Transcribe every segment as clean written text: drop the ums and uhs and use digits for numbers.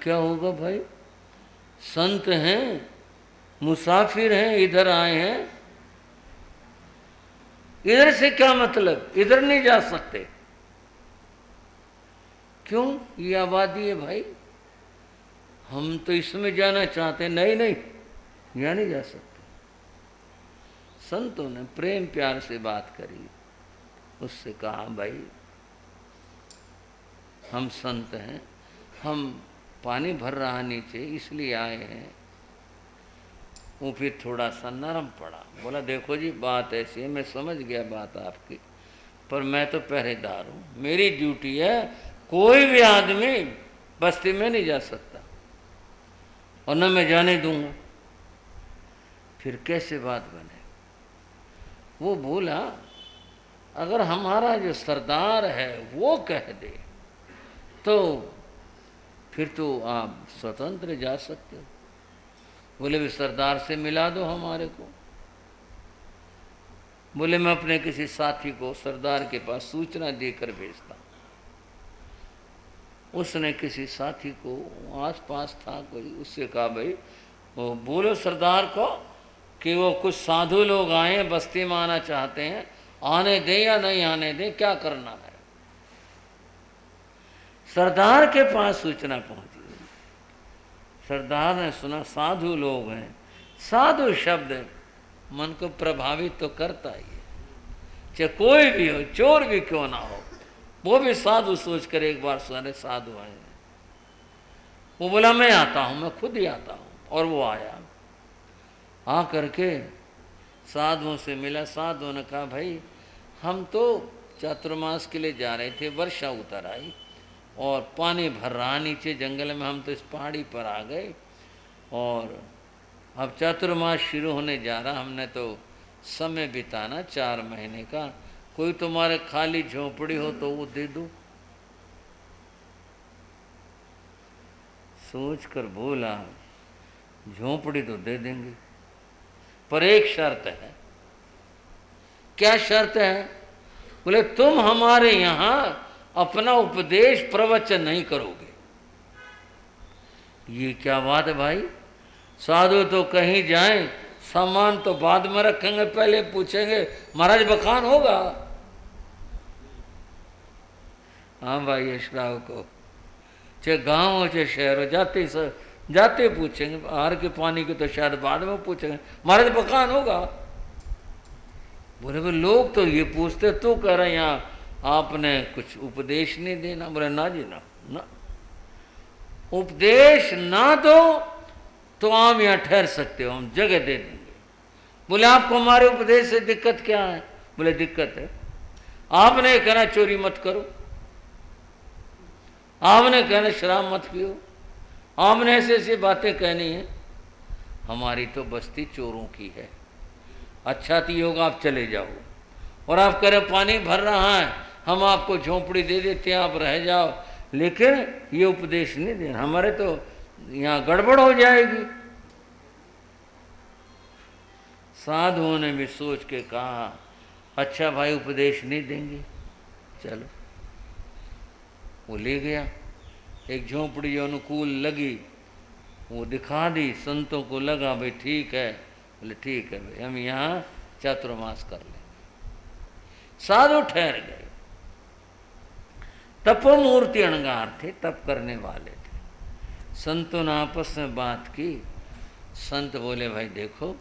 क्या होगा भाई, संत हैं, मुसाफिर हैं, इधर आए हैं, इधर से क्या मतलब, इधर नहीं जा सकते? क्यों? ये आबादी है भाई, हम तो इसमें जाना चाहते हैं। नहीं नहीं, यहाँ नहीं जा सकते। संतों ने प्रेम प्यार से बात करी, उससे कहा भाई हम संत हैं, हम पानी भर रहा नीचे इसलिए आए हैं। वो फिर थोड़ा सा नरम पड़ा, बोला देखो जी बात ऐसी है, मैं समझ गया बात आपकी, पर मैं तो पहरेदार हूँ, मेरी ड्यूटी है, कोई भी आदमी बस्ती में नहीं जा सकता और न मैं जाने दूंगा। फिर कैसे बात बने? वो बोला अगर हमारा जो सरदार है वो कह दे तो फिर तो आप स्वतंत्र जा सकते हो। बोले भी सरदार से मिला दो हमारे को। बोले मैं अपने किसी साथी को सरदार के पास सूचना देकर भेजता हूँ। उसने किसी साथी को, आसपास था कोई, उससे कहा भाई वो बोलो सरदार को कि वो कुछ साधु लोग आए हैं, बस्ती में आना चाहते हैं, आने दें या नहीं आने दें, क्या करना है? सरदार के पास सूचना पहुंची। सरदार ने सुना साधु लोग हैं। साधु शब्द मन को प्रभावित तो करता ही है, चाहे कोई भी हो, चोर भी क्यों ना हो, वो भी साधु सोचकर एक बार सुने साधु आए। वो बोला मैं आता हूं, मैं खुद ही आता हूं। और वो आया, आ करके साधुओं से मिला। साधुओं ने कहा भाई हम तो चातुर्मास के लिए जा रहे थे, वर्षा उतर आई और पानी भर रहा नीचे जंगल में, हम तो इस पहाड़ी पर आ गए और अब चातुर्मास शुरू होने जा रहा, हमने तो समय बिताना 4 महीने का, कोई तुम्हारे खाली झोपड़ी हो तो वो दे दो। सोच कर बोला झोपड़ी तो दे देंगे, पर एक शर्त है। क्या शर्त है? बोले तुम हमारे यहाँ अपना उपदेश प्रवचन नहीं करोगे। ये क्या बात है भाई? साधु तो कहीं जाएं, सामान तो बाद में रखेंगे, पहले पूछेंगे महाराज बखान होगा? हाँ भाई, श्राव को चाहे गांव हो चाहे शहर हो, जाते पूछेंगे, बाहर के पानी के तो शायद बाद में पूछेंगे महाराज बखान होगा। बोले भाई लोग तो ये पूछते, तू कह रहा यहाँ आपने कुछ उपदेश नहीं देना? बोले ना जी ना, ना उपदेश ना दो तो हम यहाँ ठहर सकते हो, हम जगह दे देंगे। बोले आपको हमारे उपदेश से दिक्कत क्या है? बोले दिक्कत है आपने कहना चोरी मत करो, आपने कहना शराब मत पियो, आपने ऐसे ऐसी बातें कहनी है। हमारी तो बस्ती चोरों की है, अच्छा तो होगा आप चले जाओ, और आप कह रहे पानी भर रहा है, हम आपको झोंपड़ी दे देते हैं, आप रह जाओ, लेकिन ये उपदेश नहीं देना, हमारे तो यहाँ गड़बड़ हो जाएगी। साधुओं ने भी सोच के कहा अच्छा भाई उपदेश नहीं देंगे, चलो। वो ले गया, एक झोंपड़ी जो अनुकूल लगी वो दिखा दी, संतों को लगा भाई ठीक है। बोले ठीक है भाई, हम यहाँ चातुर्मास कर लेंगे। साधु ठहर गए, तपोमूर्ति अणगार थे, तप करने वाले थे। संतों ने आपस में बात की। संत बोले भाई देखो,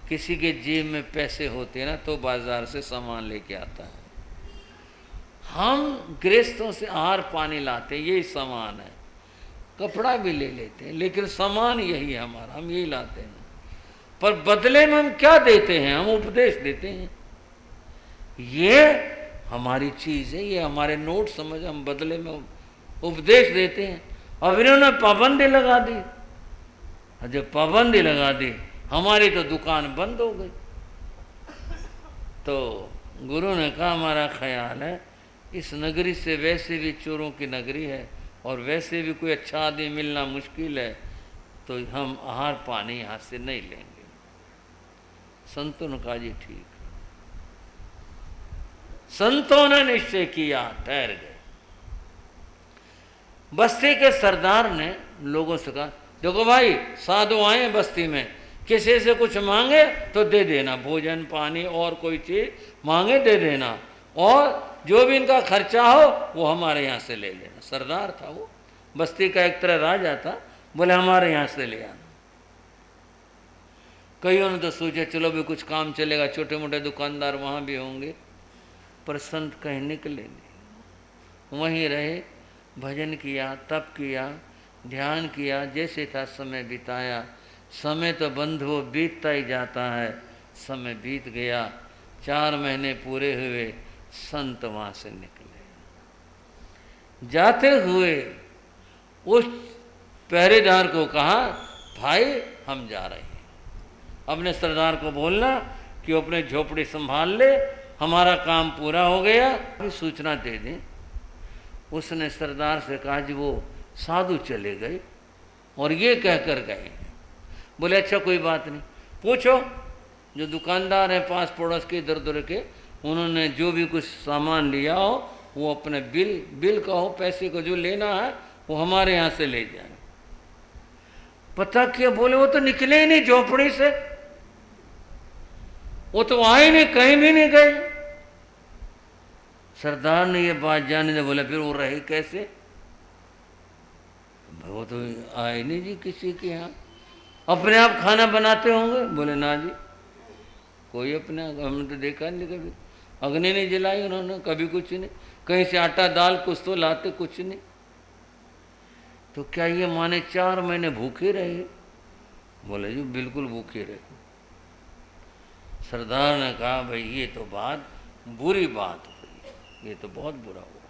किसी के जेब में पैसे होते ना तो बाजार से सामान लेके आता है, हम गृहस्थों से आहार पानी लाते हैं, यही सामान है, कपड़ा भी ले लेते हैं, लेकिन सामान यही है हमारा, हम यही लाते हैं। पर बदले में हम क्या देते हैं? हम उपदेश देते हैं, ये हमारी चीज है, ये हमारे नोट समझ, हम बदले में उपदेश देते हैं। अब इन्होंने पाबंदी लगा दी, जब पाबंदी लगा दी हमारी तो दुकान बंद हो गई। तो गुरु ने कहा हमारा ख्याल है इस नगरी से वैसे भी चोरों की नगरी है और वैसे भी कोई अच्छा आदमी मिलना मुश्किल है, तो हम आहार पानी यहाँ से नहीं लेंगे। संतों ने कहा जी ठीक। संतों ने निश्चय किया, ठहर गए। बस्ती के सरदार ने लोगों से कहा, देखो भाई साधु आए हैं बस्ती में, किसी से कुछ मांगे तो दे देना, भोजन पानी और कोई चीज मांगे दे देना, और जो भी इनका खर्चा हो वो हमारे यहाँ से ले लेना। सरदार था वो, बस्ती का एक तरह राजा था, बोले हमारे यहाँ से ले आना। कईयों ने तो सोचा चलो भी कुछ काम चलेगा, छोटे मोटे दुकानदार वहाँ भी होंगे, पर संत कहीं निकले नहीं, वहीं रहे, भजन किया, तप किया, ध्यान किया, जैसे था समय बिताया। समय तो बंधुओं बीतता ही जाता है, समय बीत गया, 4 महीने पूरे हुए, संत वहाँ से निकले। जाते हुए उस पहरेदार को कहा, भाई हम जा रहे हैं। अपने सरदार को बोलना कि वो अपने झोपड़ी संभाल ले, हमारा काम पूरा हो गया, अभी सूचना दे दें। उसने सरदार से कहा जी वो साधु चले गए और ये कहकर गए। बोले अच्छा कोई बात नहीं, पूछो जो दुकानदार हैं पास पड़ोस के इधर उधर के, उन्होंने जो भी कुछ सामान लिया हो वो अपने बिल का हो, पैसे को जो लेना है वो हमारे यहाँ से ले जाए। पता क्या बोले, वो तो निकले ही नहीं झोपड़ी से, वो तो आए नहीं, कहीं भी नहीं गए। सरदार ने ये बात जाने दे, बोले फिर वो रहे कैसे? वो तो आए नहीं जी किसी के यहाँ, अपने आप खाना बनाते होंगे। बोले ना जी, कोई अपने, हमने तो देखा नहीं कभी, अग्नि नहीं जलाई उन्होंने कभी, कुछ नहीं, कहीं से आटा दाल कुछ तो लाते, कुछ नहीं। तो क्या ये माने 4 महीने भूखे रहे? बोले जी बिल्कुल भूखे रहे। सरदार ने कहा भाई ये तो बात बुरी बात हुई, ये तो बहुत बुरा हुआ।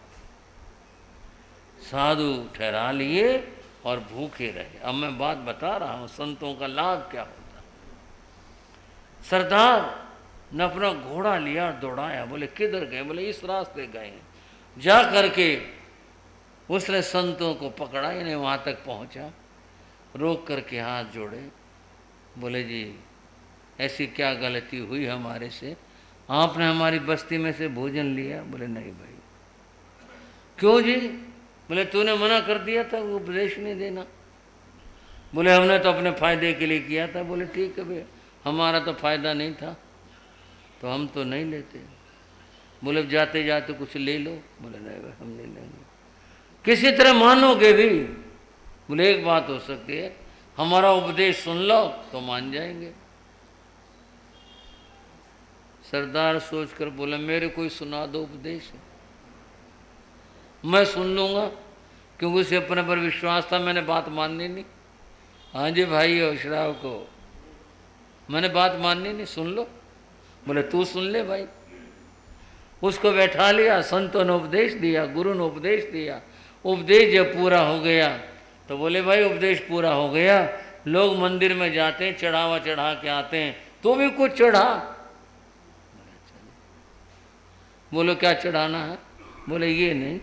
साधु ठहरा लिए और भूखे रहे। अब मैं बात बता रहा हूँ संतों का लाभ क्या होता है। सरदार ने अपना घोड़ा लिया, दौड़ाया, बोले किधर गए? बोले इस रास्ते गए हैं। जा करके उसने संतों को पकड़ा, इन्हें वहाँ तक पहुँचा, रोक करके हाथ जोड़े, बोले जी ऐसी क्या गलती हुई हमारे से, आपने हमारी बस्ती में से भोजन लिया? बोले नहीं भाई। क्यों जी? बोले तूने मना कर दिया था, वो उपदेश नहीं देना। बोले हमने तो अपने फायदे के लिए किया था। बोले ठीक है भाई, हमारा तो फायदा नहीं था तो हम तो नहीं लेते। बोले जाते जाते कुछ ले लो। बोले नहीं भाई हम नहीं लेंगे। किसी तरह मानोगे भी? बोले एक बात हो सकती है, हमारा उपदेश सुन लो तो मान जाएंगे। सरदार सोचकर बोला मेरे कोई सुना दो उपदेश, मैं सुन लूंगा, क्योंकि उसे अपने पर विश्वास था, मैंने बात माननी नहीं। हाँ जी भाई हो श्राव को, मैंने बात माननी नहीं, सुन लो। बोले तू सुन ले भाई। उसको बैठा लिया, संतों ने उपदेश दिया, गुरु ने उपदेश दिया। उपदेश जब पूरा हो गया तो बोले भाई उपदेश पूरा हो गया, लोग मंदिर में जाते हैं चढ़ावा चढ़ा के आते हैं, तू भी कुछ चढ़ा। बोलो क्या चढ़ाना है? बोले ये नहीं,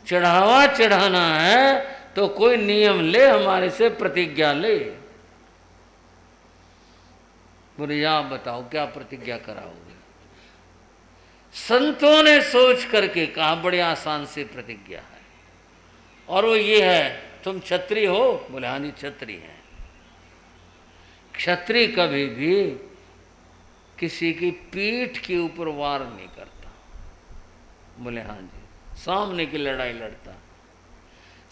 चढ़ावा चढ़ाना है तो कोई नियम ले, हमारे से प्रतिज्ञा ले। बोले आप बताओ क्या प्रतिज्ञा कराओगे? संतों ने सोच करके कहा बड़े आसान से प्रतिज्ञा है, और वो ये है, तुम क्षत्रिय हो? बोले हाँ जी क्षत्रिय है। क्षत्रिय कभी भी किसी की पीठ के ऊपर वार नहीं करता। बोले हाँ जी, सामने की लड़ाई लड़ता।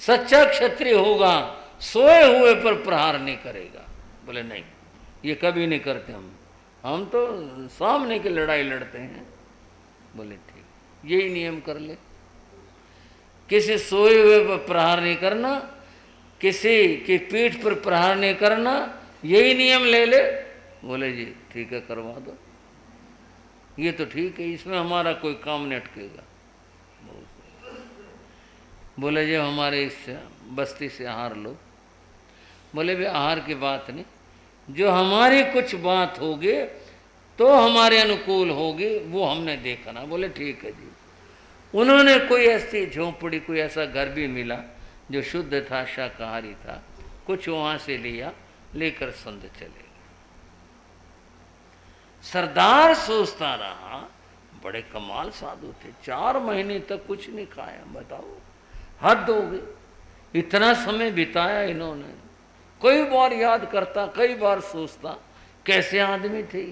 सच्चा क्षत्रिय होगा, सोए हुए पर प्रहार नहीं करेगा। बोले नहीं, ये कभी नहीं करते हम तो सामने की लड़ाई लड़ते हैं। बोले ठीक, यही नियम कर ले, किसी सोए हुए पर प्रहार नहीं करना, किसी की पीठ पर प्रहार नहीं करना, यही नियम ले ले। बोले जी ठीक है करवा दो, ये तो ठीक है, इसमें हमारा कोई काम नहीं अटकेगा। बोले जी हमारे इस बस्ती से आहार लो। बोले भी आहार की बात नहीं, जो हमारी कुछ बात होगी तो हमारे अनुकूल होगी वो हमने देखना। बोले ठीक है जी। उन्होंने कोई ऐसी झोंपड़ी, कोई ऐसा घर भी मिला जो शुद्ध था, शाकाहारी था, कुछ वहाँ से लिया, लेकर संत चले गए। सरदार सोचता रहा बड़े कमाल साधु थे, 4 महीने तक कुछ नहीं खाया। बताओ हद हो गई। इतना समय बिताया इन्होंने। कई बार याद करता, कई बार सोचता कैसे आदमी थे।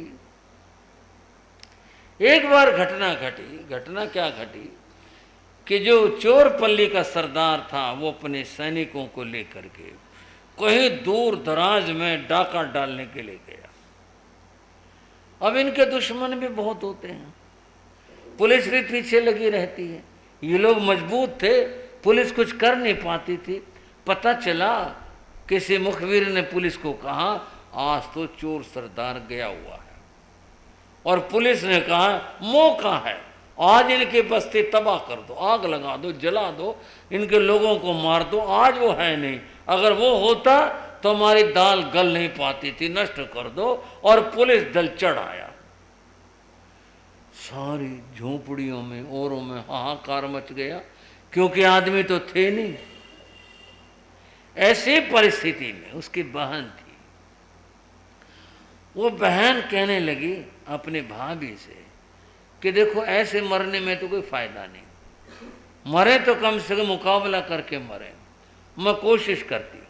एक बार घटना घटी। घटना क्या घटी कि जो चोरपल्ली का सरदार था वो अपने सैनिकों को लेकर के कहीं दूर दराज में डाका डालने के लिए गया। अब इनके दुश्मन भी बहुत होते हैं, पुलिस भी पीछे लगी रहती है। ये लोग मजबूत थे, पुलिस कुछ कर नहीं पाती थी। पता चला किसी मुखबिर ने पुलिस को कहा आज तो चोर सरदार गया हुआ है, और पुलिस ने कहा मौका है, आज इनकी बस्ती तबाह कर दो, आग लगा दो, जला दो, इनके लोगों को मार दो। आज वो है नहीं, अगर वो होता तो हमारी दाल गल नहीं पाती थी, नष्ट कर दो। और पुलिस दल चढ़ आया। सारी झोपड़ियों में औरों में हाहाकार मच गया, क्योंकि आदमी तो थे नहीं। ऐसी परिस्थिति में उसकी बहन थी। वो बहन कहने लगी अपने भाभी से कि देखो ऐसे मरने में तो कोई फायदा नहीं, मरे तो कम से कम मुकाबला करके मरे। मैं कोशिश करती हूँ।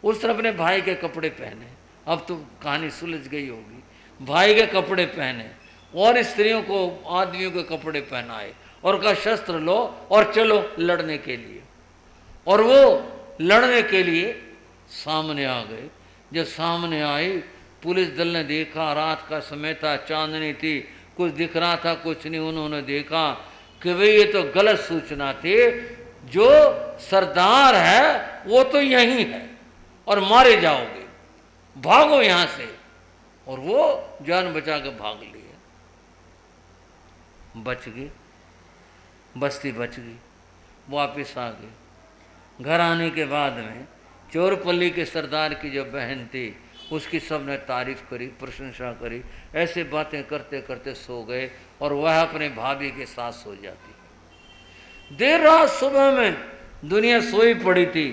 उसने अपने भाई के कपड़े पहने, अब तो कहानी सुलझ गई होगी। भाई के कपड़े पहने और स्त्रियों को आदमियों के कपड़े पहनाए और कहा शस्त्र लो और चलो लड़ने के लिए। और वो लड़ने के लिए सामने आ गए। जब सामने आई, पुलिस दल ने देखा, रात का समय था, चांदनी थी, कुछ दिख रहा था कुछ नहीं। उन्होंने देखा कि भाई ये तो गलत सूचना थी, जो सरदार है वो तो यहीं है और मारे जाओगे, भागो यहां से। और वो जान बचा के भाग लिए, बच गए, बस्ती बच गई, वापिस आ गए। घर आने के बाद में चोरपल्ली के सरदार की जो बहन थी उसकी सबने तारीफ करी, प्रशंसा करी। ऐसे बातें करते करते सो गए और वह अपने भाभी के साथ सो जाती। देर रात सुबह में दुनिया सोई पड़ी थी।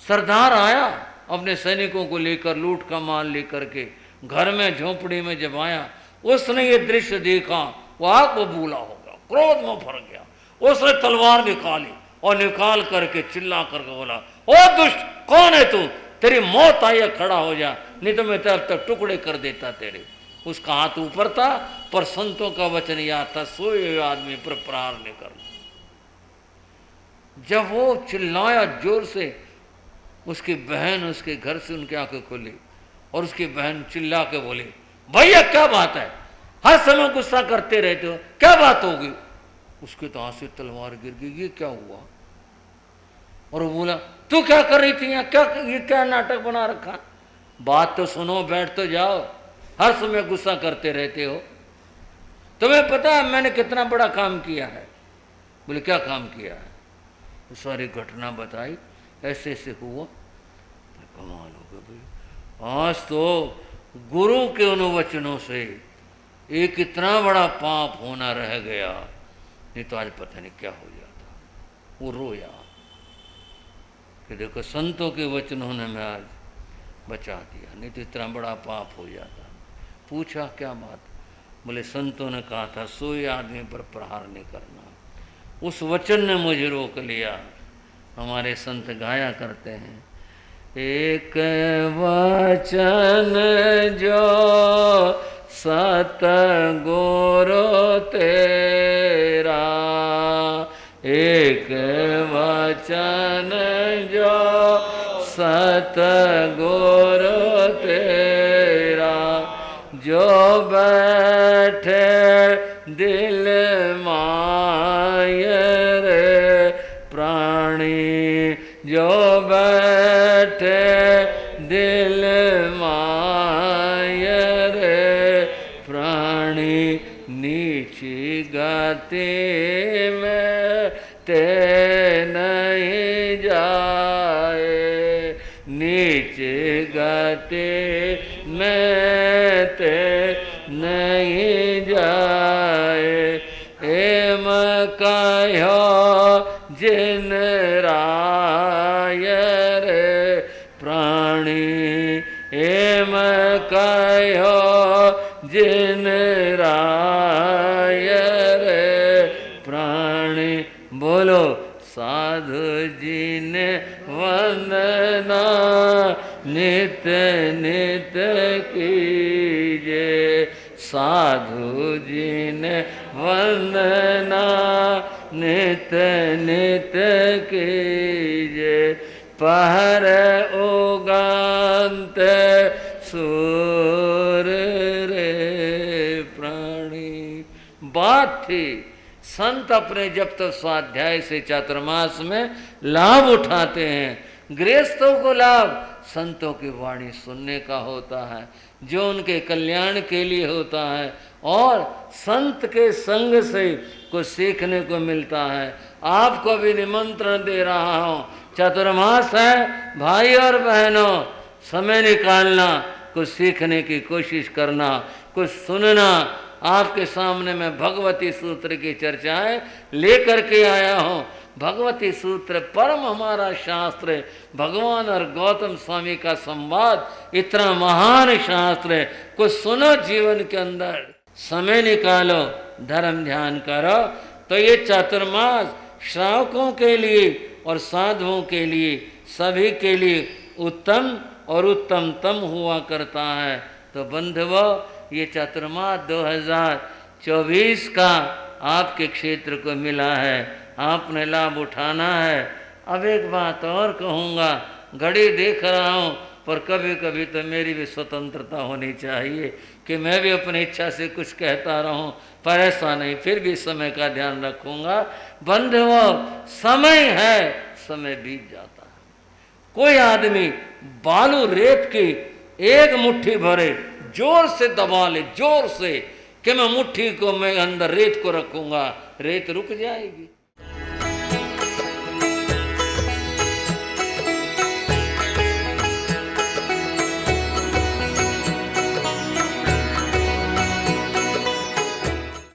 सरदार आया अपने सैनिकों को लेकर, लूट का माल लेकर के घर में झोंपड़ी में जब आया, उसने ये दृश्य देखा, वो आग बबूला हो गया, क्रोध में भर गया। उसने तलवार निकाली और निकाल करके चिल्ला करके बोला, ओ दुष्ट, कौन है तू? तेरी मौत आई है, खड़ा हो जा, नहीं तो मैं तब तक टुकड़े कर देता तेरे। उसका हाथ ऊपर था, पर संतों का वचन याद था, सोए हुए आदमी पर प्रहार नहीं करना। जब वो चिल्लाया जोर से, उसकी बहन उसके घर से उनकी आंखें खुली और उसकी बहन चिल्ला के बोली, भैया क्या बात है, हर समय गुस्सा करते रहते हो, क्या बात होगी? उसके तो हाथ से तलवार गिर गई। ये क्या हुआ? और वो बोला, तू क्या कर रही थी यहाँ, क्या ये क्या नाटक बना रखा? बात तो सुनो, बैठ तो जाओ, हर समय गुस्सा करते रहते हो। तुम्हें पता है मैंने कितना बड़ा काम किया है? बोले क्या काम किया है? वो सारी घटना बताई, ऐसे ऐसे हुआ। कमाल हो गया भाई, आज तो गुरु के उन वचनों से एक इतना बड़ा पाप होना रह गया, नहीं तो आज पता नहीं क्या हो जाता। वो रोया कि देखो संतों के वचनों ने मैं आज बचा दिया, नहीं तो इतना बड़ा पाप हो जाता। पूछा क्या बात? बोले संतों ने कहा था सोए आदमी पर प्रहार नहीं करना, उस वचन ने मुझे रोक लिया। हमारे संत गाया करते हैं, एक वचन जो सतगुरु तेरा, एक वचन जो सतगुरु तेरा, जो बैठे दिल माय रे प्राणी, जो बैठे दिल माय रे प्राणी, नीची गति में ते नहीं जाए, नीची गति में ते नहीं जाए। एम कहो जिन राय रे प्राणी, एम कहो जिन राय रे प्राणी। बोलो साधु जी ने वंदना नित नित कीजे, साधु जी ने वंदना नित नित कीजे, पहर उगंत सूर रे प्राणी। बात थी संत अपने जब तक स्वाध्याय से चातुर्मास में लाभ उठाते हैं। गृहस्थों को लाभ संतों की वाणी सुनने का होता है, जो उनके कल्याण के लिए होता है, और संत के संग से कुछ सीखने को मिलता है। आपको भी निमंत्रण दे रहा हूँ, चातुर्मास है भाई और बहनों, समय निकालना, कुछ सीखने की कोशिश करना, कुछ सुनना। आपके सामने मैं भगवती सूत्र की चर्चाएं लेकर के आया हूँ। भगवती सूत्र परम हमारा शास्त्र है। भगवान और गौतम स्वामी का संवाद इतना महान शास्त्र है। कुछ सुनो जीवन के अंदर, समय निकालो, धर्म ध्यान करो। तो ये चातुर्मास श्रावकों के लिए और साधुओं के लिए, सभी के लिए उत्तम और उत्तमतम हुआ करता है। तो बंधुओं, ये चातुर्मास 2024 का आपके क्षेत्र को मिला है, आपने लाभ उठाना है। अब एक बात और कहूँगा, घड़ी देख रहा हूँ, पर कभी कभी तो मेरी भी स्वतंत्रता होनी चाहिए कि मैं भी अपनी इच्छा से कुछ कहता रहूं, पर ऐसा नहीं, फिर भी समय का ध्यान रखूंगा। बंधुओं, समय है, समय बीत जाता है। कोई आदमी बालू रेत की एक मुट्ठी भरे, जोर से दबा ले, जोर से, कि मैं मुट्ठी को मैं अंदर रेत को रखूंगा, रेत रुक जाएगी।